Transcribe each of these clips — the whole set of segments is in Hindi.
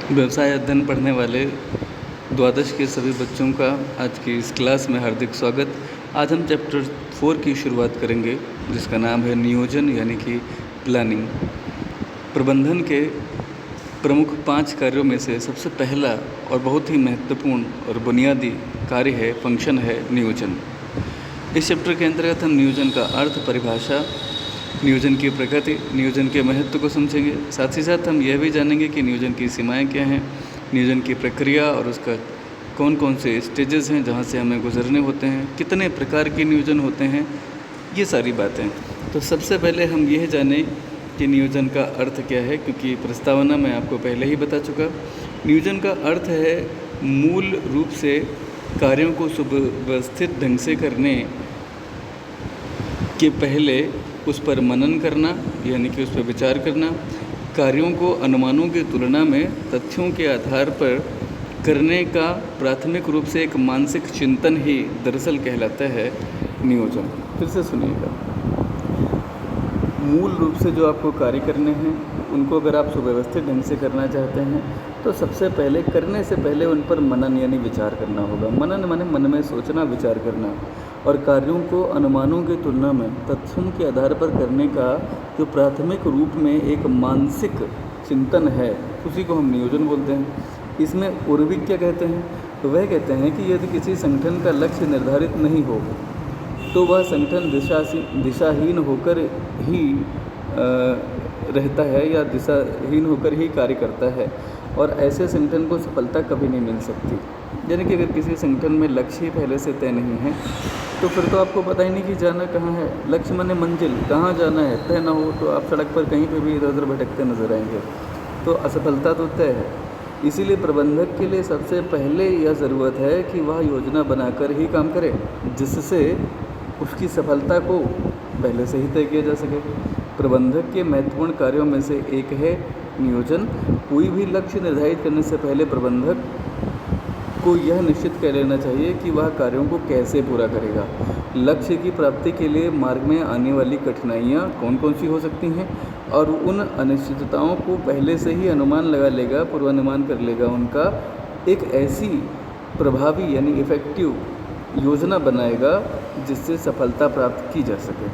व्यवसाय अध्ययन पढ़ने वाले द्वादश के सभी बच्चों का आज की इस क्लास में हार्दिक स्वागत। आज हम चैप्टर 4 की शुरुआत करेंगे जिसका नाम है नियोजन यानी कि प्लानिंग। प्रबंधन के प्रमुख 5 कार्यों में से सबसे पहला और बहुत ही महत्वपूर्ण और बुनियादी कार्य है, फंक्शन है नियोजन। इस चैप्टर के अंतर्गत हम नियोजन का अर्थ, परिभाषा, नियोजन की प्रकृति, नियोजन के महत्व को समझेंगे। साथ ही साथ हम यह भी जानेंगे कि नियोजन की सीमाएं क्या हैं, नियोजन की प्रक्रिया और उसका कौन कौन से स्टेजेस हैं जहां से हमें गुजरने होते हैं, कितने प्रकार के नियोजन होते हैं, ये सारी बातें। तो सबसे पहले हम यह जानें कि नियोजन का अर्थ क्या है, क्योंकि प्रस्तावना मैं आपको पहले ही बता चुका। नियोजन का अर्थ है मूल रूप से कार्यों को सुव्यवस्थित ढंग से करने के पहले उस पर मनन करना यानी कि उस पर विचार करना, कार्यों को अनुमानों की तुलना में तथ्यों के आधार पर करने का प्राथमिक रूप से एक मानसिक चिंतन ही दरअसल कहलाता है नियोजन। फिर से सुनिएगा, मूल रूप से जो आपको कार्य करने हैं उनको अगर आप सुव्यवस्थित ढंग से करना चाहते हैं तो सबसे पहले करने से पहले उन पर मनन यानी विचार करना होगा। मनन माने मन में सोचना, विचार करना, और कार्यों को अनुमानों की तुलना में तथ्यों के आधार पर करने का जो प्राथमिक रूप में एक मानसिक चिंतन है उसी को हम नियोजन बोलते हैं। इसमें उर्विक क्या कहते हैं, तो वह कहते हैं कि यदि किसी संगठन का लक्ष्य निर्धारित नहीं हो तो वह संगठन दिशाहीन होकर ही रहता है या दिशाहीन होकर ही कार्य करता है, और ऐसे संगठन को सफलता कभी नहीं मिल सकती। यानी कि अगर किसी संगठन में लक्ष्य ही पहले से तय नहीं है तो फिर तो आपको पता ही नहीं कि जाना कहाँ है। लक्ष्य माने मंजिल, कहाँ जाना है तय ना हो तो आप सड़क पर कहीं पे भी इधर उधर भटकते नजर आएंगे, तो असफलता तो तय है। इसीलिए प्रबंधक के लिए सबसे पहले यह ज़रूरत है कि वह योजना बनाकर ही काम करे जिससे उसकी सफलता को पहले से ही तय किया जा सके। प्रबंधक के महत्वपूर्ण कार्यों में से एक है नियोजन। कोई भी लक्ष्य निर्धारित करने से पहले प्रबंधक को यह निश्चित कर लेना चाहिए कि वह कार्यों को कैसे पूरा करेगा। लक्ष्य की प्राप्ति के लिए मार्ग में आने वाली कठिनाइयाँ कौन कौन सी हो सकती हैं, और उन अनिश्चितताओं को पहले से ही अनुमान लगा लेगा, पूर्वानुमान कर लेगा। उनका एक ऐसी प्रभावी यानी इफ़ेक्टिव योजना बनाएगा जिससे सफलता प्राप्त की जा सके।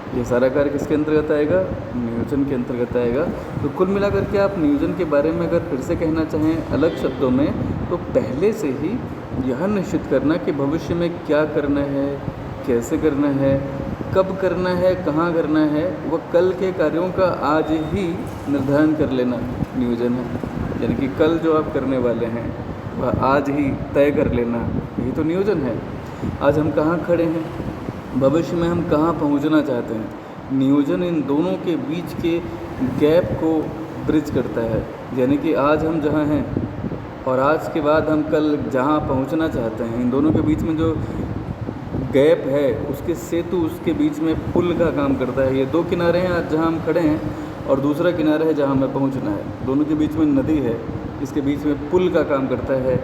ये सारा कार्य किसके अंतर्गत आएगा, नियोजन के अंतर्गत आएगा। तो कुल मिलाकर के आप नियोजन के बारे में अगर फिर से कहना चाहें अलग शब्दों में, तो पहले से ही यह निश्चित करना कि भविष्य में क्या करना है, कैसे करना है, कब करना है, कहाँ करना है, वह कल के कार्यों का आज ही निर्धारण कर लेना नियोजन है। यानी कि कल जो आप करने वाले हैं वह आज ही तय कर लेना, यही तो नियोजन है। आज हम कहाँ खड़े हैं, भविष्य में हम कहाँ पहुँचना चाहते हैं। नियोजन इन दोनों के बीच के गैप को ब्रिज करता है। यानी कि आज हम जहाँ हैं और आज के बाद हम कल जहाँ पहुँचना चाहते हैं, इन दोनों के बीच में जो गैप है उसके सेतु, उसके बीच में पुल का काम करता है। ये दो किनारे हैं आज जहाँ हम खड़े हैं, और दूसरा किनारा है जहाँ हमें पहुँचना है। दोनों के बीच में नदी है, इसके बीच में पुल का काम करता है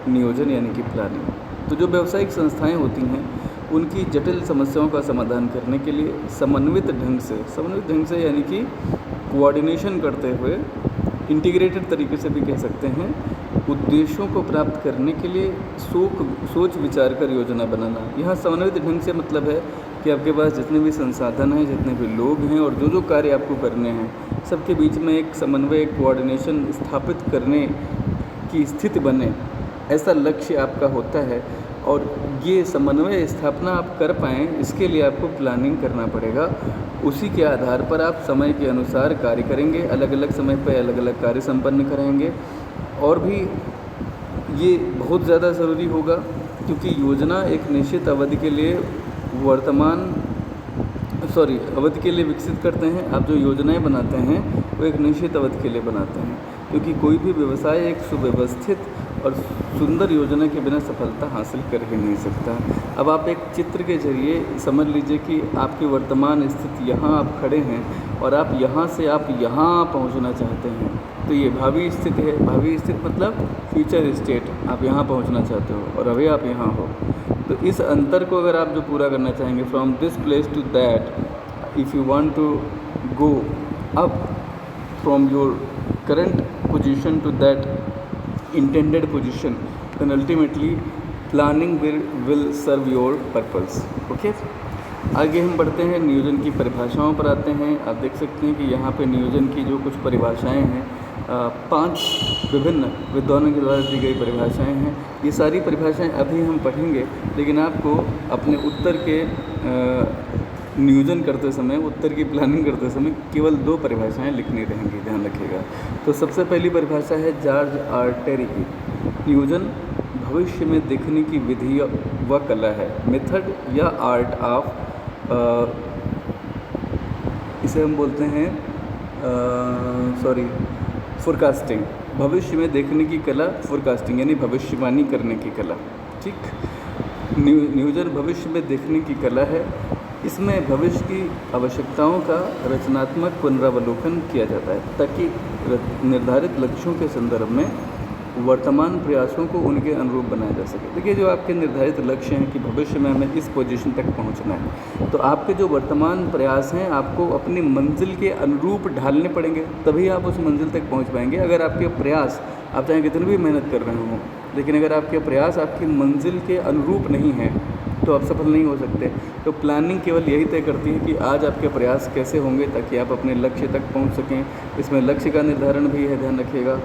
नियोजन यानी कि प्लानिंग। तो जो व्यावसायिक संस्थाएँ होती हैं उनकी जटिल समस्याओं का समाधान करने के लिए समन्वित ढंग से यानी कि कोऑर्डिनेशन करते हुए, इंटीग्रेटेड तरीके से भी कह सकते हैं, उद्देश्यों को प्राप्त करने के लिए सोच विचार कर योजना बनाना। यहाँ समन्वित ढंग से मतलब है कि आपके पास जितने भी संसाधन हैं, जितने भी लोग हैं और जो कार्य आपको करने हैं, सबके बीच में एक समन्वय, कोऑर्डिनेशन स्थापित करने की स्थिति बने, ऐसा लक्ष्य आपका होता है। और ये समन्वय स्थापना आप कर पाएँ, इसके लिए आपको प्लानिंग करना पड़ेगा। उसी के आधार पर आप समय के अनुसार कार्य करेंगे, अलग अलग समय पर अलग अलग कार्य संपन्न कराएंगे। और भी ये बहुत ज़्यादा ज़रूरी होगा क्योंकि योजना एक निश्चित अवधि के लिए अवधि के लिए विकसित करते हैं। आप जो योजनाएं बनाते हैं वो एक निश्चित अवधि के लिए बनाते हैं, क्योंकि कोई भी व्यवसाय एक सुव्यवस्थित और सुंदर योजना के बिना सफलता हासिल कर ही नहीं सकता। अब आप एक चित्र के जरिए समझ लीजिए कि आपकी वर्तमान स्थिति, यहाँ आप खड़े हैं और आप यहाँ से आप यहाँ पहुँचना चाहते हैं, तो ये भावी स्थिति है। भावी स्थिति मतलब फ्यूचर स्टेट, आप यहाँ पहुँचना चाहते हो और अभी आप यहाँ हो। तो इस अंतर को अगर आप जो पूरा करना चाहेंगे, from this place to that, if you want to go up from your current position to that intended position, then ultimately planning will serve your purpose. Okay. आगे हम बढ़ते हैं, नियोजन की परिभाषाओं पर आते हैं। आप देख सकते हैं कि यहाँ पे नियोजन की जो कुछ परिभाषाएं हैं, 5 विभिन्न विद्वानों के द्वारा दी गई परिभाषाएं हैं। ये सारी परिभाषाएं अभी हम पढ़ेंगे, लेकिन आपको अपने उत्तर के नियोजन करते समय, उत्तर की प्लानिंग करते समय केवल 2 परिभाषाएं लिखनी रहेंगी, ध्यान रखिएगा। तो सबसे पहली परिभाषा है जॉर्ज आर टेरी की, नियोजन भविष्य में देखने की विधि व कला है, मेथड या आर्ट ऑफ, इसे हम बोलते हैं फोरकास्टिंग, भविष्य में देखने की कला, फोरकास्टिंग यानी भविष्यवाणी करने की कला। ठीक, नियोजन भविष्य में देखने की कला है। इसमें भविष्य की आवश्यकताओं का रचनात्मक पुनरावलोकन किया जाता है ताकि निर्धारित लक्ष्यों के संदर्भ में वर्तमान प्रयासों को उनके अनुरूप बनाया जा सके। देखिए, जो आपके निर्धारित लक्ष्य हैं कि भविष्य में हमें इस पोजीशन तक पहुंचना है, तो आपके जो वर्तमान प्रयास हैं आपको अपनी मंजिल के अनुरूप ढालने पड़ेंगे, तभी आप उस मंजिल तक पहुंच पाएंगे। अगर आपके प्रयास, आप चाहे कितनी भी मेहनत कर रहे हों, लेकिन अगर आपके प्रयास आपकी मंजिल के अनुरूप नहीं हैं तो आप सफल नहीं हो सकते। तो प्लानिंग केवल यही तय करती है कि आज आपके प्रयास कैसे होंगे ताकि आप अपने लक्ष्य तक पहुंच सकें। इसमें लक्ष्य का निर्धारण भी है, ध्यान रखिएगा।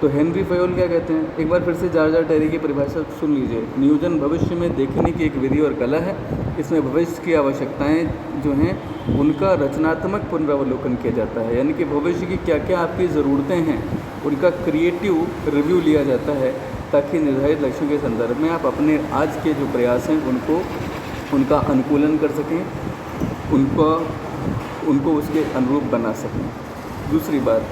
तो हेनरी फयोल क्या कहते हैं, एक बार फिर से जॉर्ज आर टेरी की परिभाषा सुन लीजिए। नियोजन भविष्य में देखने की एक विधि और कला है। इसमें भविष्य की आवश्यकताएं जो हैं उनका रचनात्मक पुनरावलोकन किया जाता है, यानी कि भविष्य की क्या क्या आपकी ज़रूरतें हैं उनका क्रिएटिव रिव्यू लिया जाता है ताकि निर्धारित लक्ष्यों के संदर्भ में आप अपने आज के जो प्रयास हैं उनका अनुकूलन कर सकें, उनको उसके अनुरूप बना सकें। दूसरी बात,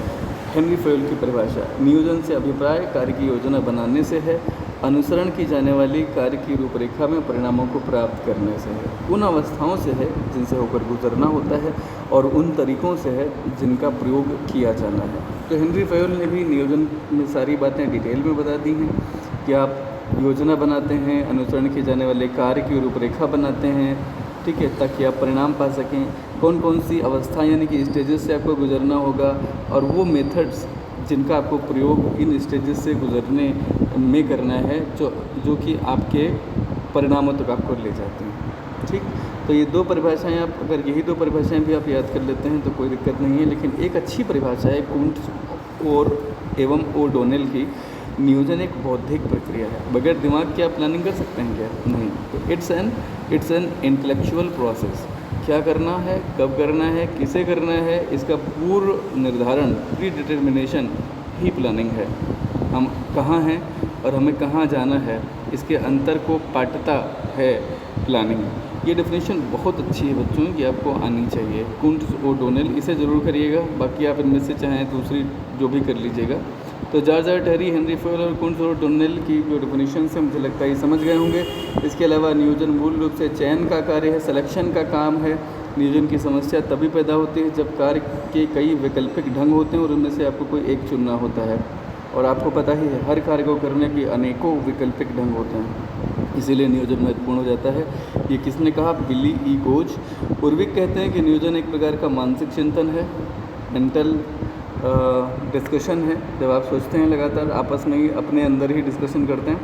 हेनरी फयोल की परिभाषा, नियोजन से अभिप्राय कार्य की योजना बनाने से है, अनुसरण की जाने वाली कार्य की रूपरेखा में परिणामों को प्राप्त करने से है, उन अवस्थाओं से है जिनसे होकर गुजरना होता है और उन तरीक़ों से है जिनका प्रयोग किया जाना है। तो हेनरी फयोल ने भी नियोजन में सारी बातें डिटेल में बता दी हैं कि आप योजना बनाते हैं, अनुसरण किए जाने वाले कार्य की रूपरेखा बनाते हैं, ठीक है, ताकि आप परिणाम पा सकें। कौन कौन सी अवस्था यानी कि स्टेजेस से आपको गुजरना होगा और वो मेथड्स जिनका आपको प्रयोग इन स्टेजेस से गुजरने में करना है जो कि आपके परिणामों तक आपको ले जाते हैं। ठीक, तो ये 2 परिभाषाएं, आप अगर यही 2 परिभाषाएं भी आप याद कर लेते हैं तो कोई दिक्कत नहीं है। लेकिन एक अच्छी परिभाषा है कुंट्ज़ और एवं ओडोनेल की, नियोजन एक बौद्धिक प्रक्रिया है। बगैर दिमाग के आप प्लानिंग कर सकते हैं क्या? नहीं। तो इट्स एन इंटेलेक्चुअल प्रोसेस। क्या करना है, कब करना है, किसे करना है, इसका पूर्व निर्धारण, प्री डिटर्मिनेशन ही प्लानिंग है। हम कहाँ हैं और हमें कहाँ जाना है, इसके अंतर को पाटता है प्लानिंग। ये डेफिनेशन बहुत अच्छी है बच्चों, ये आपको आनी चाहिए। कुंट्ज़ ओडोनेल, इसे ज़रूर करिएगा, बाकी आप इनमें से चाहें दूसरी जो भी कर लीजिएगा। तो George R Terry, Henri Fayol और कुंट्ज़ ओडोनेल की जो डेफिनेशन है मुझे लगता है ये समझ गए होंगे। इसके अलावा नियोजन मूल रूप से चयन का कार्य है, सिलेक्शन का काम है। नियोजन की समस्या तभी पैदा होती है जब कार्य के कई वैकल्पिक ढंग होते हैं और उनमें से आपको कोई एक चुनना होता है, और आपको पता ही है हर कार्य को करने के अनेकों वैकल्पिक ढंग होते हैं, इसीलिए नियोजन महत्वपूर्ण हो जाता है। ये किसने कहा? बिली ई कोच। उर्विक कहते हैं कि नियोजन एक प्रकार का मानसिक चिंतन है, मेंटल डिस्कशन है। जब आप सोचते हैं लगातार, आपस में ही अपने अंदर ही डिस्कशन करते हैं,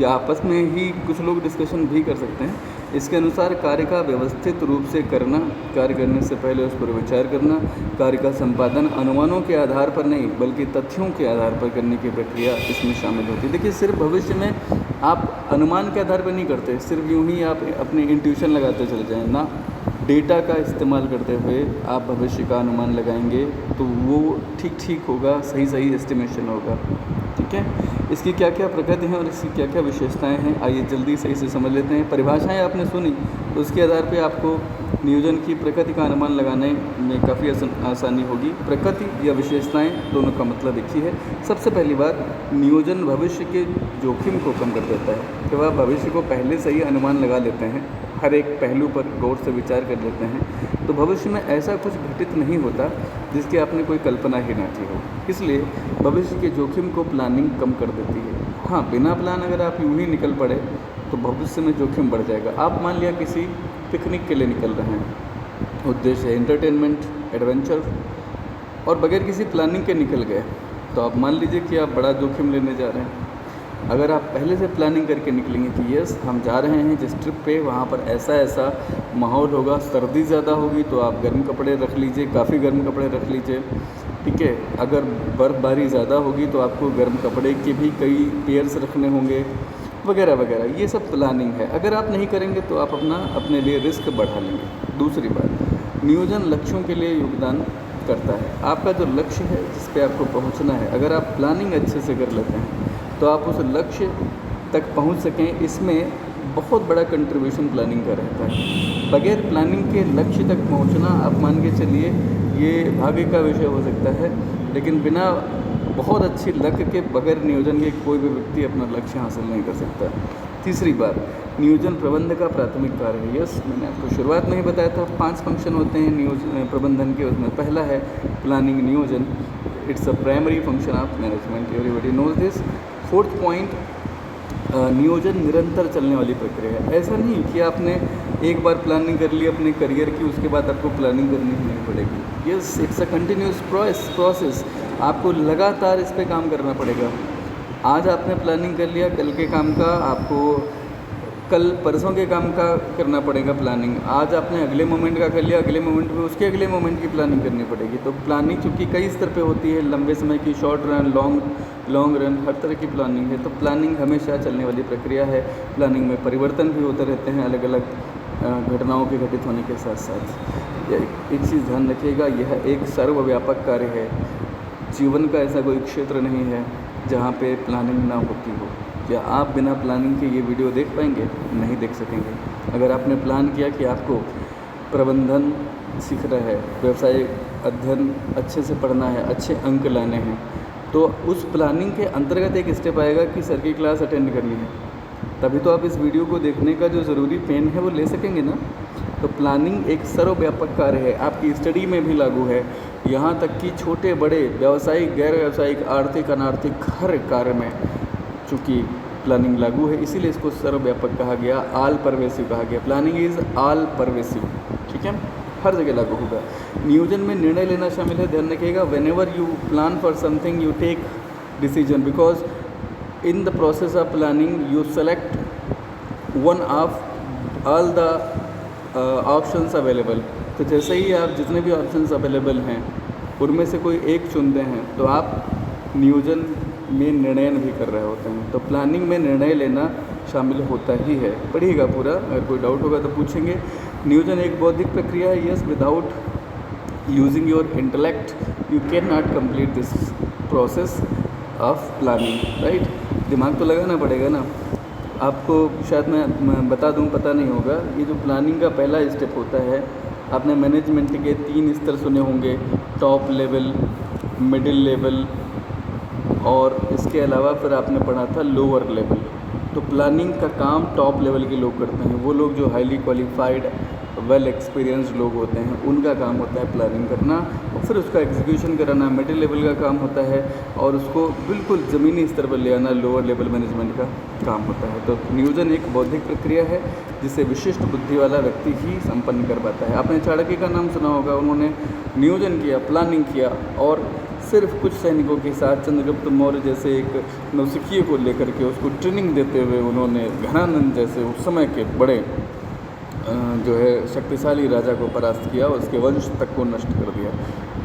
या आपस में ही कुछ लोग डिस्कशन भी कर सकते हैं। इसके अनुसार कार्य का व्यवस्थित रूप से करना, कार्य करने से पहले उस पर विचार करना, कार्य का संपादन अनुमानों के आधार पर नहीं बल्कि तथ्यों के आधार पर करने की प्रक्रिया इसमें शामिल होती है। देखिए, सिर्फ भविष्य में आप अनुमान के आधार पर नहीं करते, सिर्फ यूं ही आप अपनी इंट्यूशन लगाते चले जाएं ना, डेटा का इस्तेमाल करते हुए आप भविष्य का अनुमान लगाएंगे तो वो ठीक होगा, सही एस्टिमेशन होगा। ठीक है, इसकी क्या क्या प्रकृति है और इसकी क्या क्या विशेषताएं हैं, आइए जल्दी से इसे समझ लेते हैं। परिभाषाएं आपने सुनी तो उसके आधार पे आपको नियोजन की प्रकृति का अनुमान लगाने में काफ़ी आसानी होगी। प्रकृति या विशेषताएं दोनों का मतलब एक ही है। सबसे पहली बात, नियोजन भविष्य के जोखिम को कम कर देता है। जब आप भविष्य को पहले से ही अनुमान लगा लेते हैं, हर एक पहलू पर गौर से विचार कर लेते हैं, तो भविष्य में ऐसा कुछ घटित नहीं होता जिसकी आपने कोई कल्पना ही ना की हो। इसलिए भविष्य के जोखिम को प्लानिंग कम कर देती है। हाँ, बिना प्लान अगर आप यूं ही निकल पड़े तो भविष्य में जोखिम बढ़ जाएगा। आप मान लिया किसी पिकनिक के लिए निकल रहे हैं, उद्देश्य है एंटरटेनमेंट, एडवेंचर, और बगैर किसी प्लानिंग के निकल गए, तो आप मान लीजिए कि आप बड़ा जोखिम लेने जा रहे हैं। अगर आप पहले से प्लानिंग करके निकलेंगे कि यस हम जा रहे हैं जिस ट्रिप पे, वहाँ पर ऐसा ऐसा माहौल होगा, सर्दी ज़्यादा होगी तो आप गर्म कपड़े रख लीजिए, काफ़ी गर्म कपड़े रख लीजिए, ठीक है। अगर बर्फ़बारी ज़्यादा होगी तो आपको गर्म कपड़े के भी कई पेयर्स रखने होंगे, वगैरह वगैरह। ये सब प्लानिंग है। अगर आप नहीं करेंगे तो आप अपने लिए रिस्क बढ़ा लेंगे। दूसरी बात, नियोजन लक्ष्यों के लिए योगदान करता है। आपका जो लक्ष्य है जिस पे आपको पहुंचना है, अगर आप प्लानिंग अच्छे से कर लेते हैं तो आप उस लक्ष्य तक पहुंच सकें, इसमें बहुत बड़ा कंट्रीब्यूशन प्लानिंग का रहता है। बगैर प्लानिंग के लक्ष्य तक पहुंचना, आप मान के चलिए, ये भाग्य का विषय हो सकता है, लेकिन बिना बहुत अच्छी लक के, बगैर नियोजन के कोई भी व्यक्ति अपना लक्ष्य हासिल नहीं कर सकता। तीसरी बात, नियोजन प्रबंधन का प्राथमिक कार्य है। यस, मैंने आपको शुरुआत में ही बताया था 5 फंक्शन होते हैं नियोजन प्रबंधन के। उसमें पहला है प्लानिंग, नियोजन। It's a primary function of management, everybody knows this. 4th point, नियोजन निरंतर चलने वाली प्रक्रिया है। ऐसा नहीं कि आपने एक बार प्लानिंग कर ली अपने करियर की, उसके बाद आपको प्लानिंग करनी ही नहीं पड़ेगी। Yes, it's a continuous process. आपको लगातार इस पे काम करना पड़ेगा। आज आपने प्लानिंग कर लिया, कल के काम का आपको कल परसों के काम का करना पड़ेगा प्लानिंग। आज आपने अगले मोमेंट का कर लिया, अगले मोमेंट में उसके अगले मोमेंट की प्लानिंग करनी पड़ेगी। तो प्लानिंग चूँकि कई स्तर पे होती है, लंबे समय की, शॉर्ट रन, लॉन्ग रन, हर तरह की प्लानिंग है। तो प्लानिंग हमेशा चलने वाली प्रक्रिया है। प्लानिंग में परिवर्तन भी होते रहते हैं अलग अलग घटनाओं के घटित होने के साथ साथ। एक चीज़ ध्यान रखिएगा, यह एक सर्वव्यापक कार्य है। जीवन का ऐसा कोई क्षेत्र नहीं है जहाँ पे प्लानिंग ना होती हो। क्या आप बिना प्लानिंग के ये वीडियो देख पाएंगे? नहीं देख सकेंगे। अगर आपने प्लान किया कि आपको प्रबंधन सीखना है, व्यवसायिक अध्ययन अच्छे से पढ़ना है, अच्छे अंक लाने हैं, तो उस प्लानिंग के अंतर्गत एक स्टेप आएगा कि सर की क्लास अटेंड करनी है। तभी तो आप इस वीडियो को देखने का जो ज़रूरी पेन है वो ले सकेंगे ना। तो प्लानिंग एक सर्वव्यापक कार्य है, आपकी स्टडी में भी लागू है, यहाँ तक कि छोटे बड़े व्यवसायिक, गैर व्यावसायिक, आर्थिक, अनार्थिक हर कार्य में चूँकि प्लानिंग लागू है, इसीलिए इसको सर्वव्यापक कहा गया, ऑल परवेसिव कहा गया। प्लानिंग इज़ ऑल परवेसिव, ठीक है, हर जगह लागू होगा। नियोजन में निर्णय लेना शामिल है। ध्यान रखिएगा, whenever you plan for something you take decision, because in the process of planning you select one of all the options available. तो जैसे ही आप जितने भी ऑप्शंस अवेलेबल हैं उनमें से कोई एक चुनते हैं तो आप नियोजन में निर्णय भी कर रहे होते हैं। तो प्लानिंग में निर्णय लेना शामिल होता ही है। पढ़िएगा पूरा, अगर कोई डाउट होगा तो पूछेंगे। नियोजन एक बौद्धिक प्रक्रिया है। Yes, without using your intellect you can not complete this process of planning, right. दिमाग तो लगाना पड़ेगा ना। आपको शायद मैं बता दूं, पता नहीं होगा, ये जो प्लानिंग का पहला स्टेप होता है, आपने मैनेजमेंट के 3 स्तर सुने होंगे, टॉप लेवल, मिडिल लेवल और इसके अलावा फिर आपने पढ़ा था लोअर लेवल। तो प्लानिंग का काम टॉप लेवल के लोग करते हैं। वो लोग जो हाईली क्वालिफाइड, वेल एक्सपीरियंस्ड लोग होते हैं, उनका काम होता है प्लानिंग करना और फिर उसका एग्जीक्यूशन कराना मिडिल लेवल का काम होता है, और उसको बिल्कुल ज़मीनी स्तर पर ले आना लोअर लेवल मैनेजमेंट का काम होता है। तो नियोजन एक बौद्धिक प्रक्रिया है जिसे विशिष्ट बुद्धि वाला व्यक्ति ही संपन्न कर पाता है। आपने चाणक्य का नाम सुना होगा, उन्होंने नियोजन किया, प्लानिंग किया, और सिर्फ कुछ सैनिकों के साथ चंद्रगुप्त मौर्य जैसे एक नौसिखिए को लेकर के उसको ट्रेनिंग देते हुए उन्होंने घनानंद जैसे उस समय के बड़े जो है शक्तिशाली राजा को परास्त किया और उसके वंश तक को नष्ट कर दिया।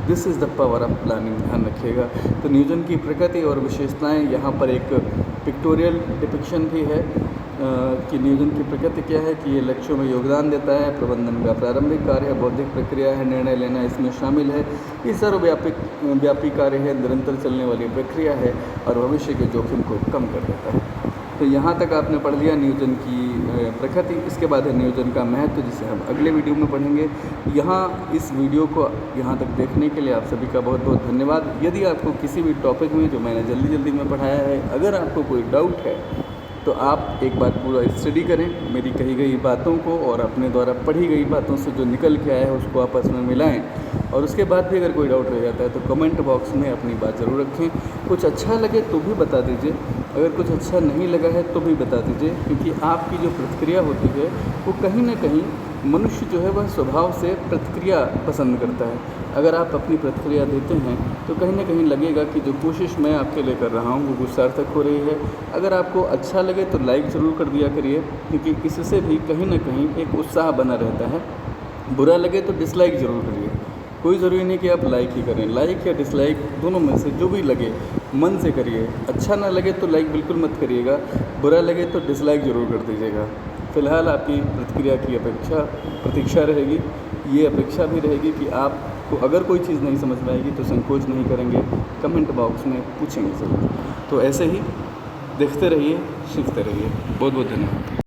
This is the power of planning, ध्यान रखिएगा। तो नियोजन की प्रकृति और विशेषताएं, यहाँ पर एक पिक्टोरियल डिपिक्शन भी है कि नियोजन की प्रकृति क्या है, कि ये लक्ष्यों में योगदान देता है, प्रबंधन का प्रारंभिक कार्य है, बौद्धिक प्रक्रिया है, निर्णय लेना इसमें शामिल है, ये सर्वव्यापी कार्य है, निरंतर चलने वाली प्रक्रिया है और भविष्य के जोखिम को कम कर देता है। तो यहाँ तक आपने पढ़ लिया नियोजन की प्रकृति। इसके बाद है नियोजन का महत्व, जिसे हम अगले वीडियो में पढ़ेंगे। यहाँ इस वीडियो को यहाँ तक देखने के लिए आप सभी का बहुत बहुत धन्यवाद। यदि आपको किसी भी टॉपिक में जो मैंने जल्दी में पढ़ाया है, अगर आपको कोई डाउट है तो आप एक बार पूरा स्टडी करें, मेरी कही गई बातों को और अपने द्वारा पढ़ी गई बातों से जो निकल के आया है उसको आपस में मिलाएं, और उसके बाद भी अगर कोई डाउट रह जाता है तो कमेंट बॉक्स में अपनी बात ज़रूर रखें। कुछ अच्छा लगे तो भी बता दीजिए, अगर कुछ अच्छा नहीं लगा है तो भी बता दीजिए, क्योंकि आपकी जो प्रतिक्रिया होती है वो कहीं ना कहीं मनुष्य जो है वह स्वभाव से प्रतिक्रिया पसंद करता है। अगर आप अपनी प्रतिक्रिया देते हैं तो कहीं न कहीं लगेगा कि जो कोशिश मैं आपके लिए कर रहा हूँ वो कुछ सार्थक हो रही है। अगर आपको अच्छा लगे तो लाइक ज़रूर कर दिया करिए, क्योंकि इससे भी कहीं न कहीं एक उत्साह बना रहता है। बुरा लगे तो डिसलाइक ज़रूर करिए। कोई ज़रूरी नहीं कि आप लाइक ही करें, लाइक या डिसलाइक दोनों में से जो भी लगे मन से करिए। अच्छा ना लगे तो लाइक बिल्कुल मत करिएगा, बुरा लगे तो डिसलाइक ज़रूर कर दीजिएगा। फ़िलहाल आपकी प्रतिक्रिया की प्रतीक्षा रहेगी। ये अपेक्षा भी रहेगी कि आपको अगर कोई चीज़ नहीं समझ में आएगी तो संकोच नहीं करेंगे, कमेंट बॉक्स में पूछेंगे ज़रूर। तो ऐसे ही देखते रहिए, सीखते रहिए। बहुत बहुत धन्यवाद।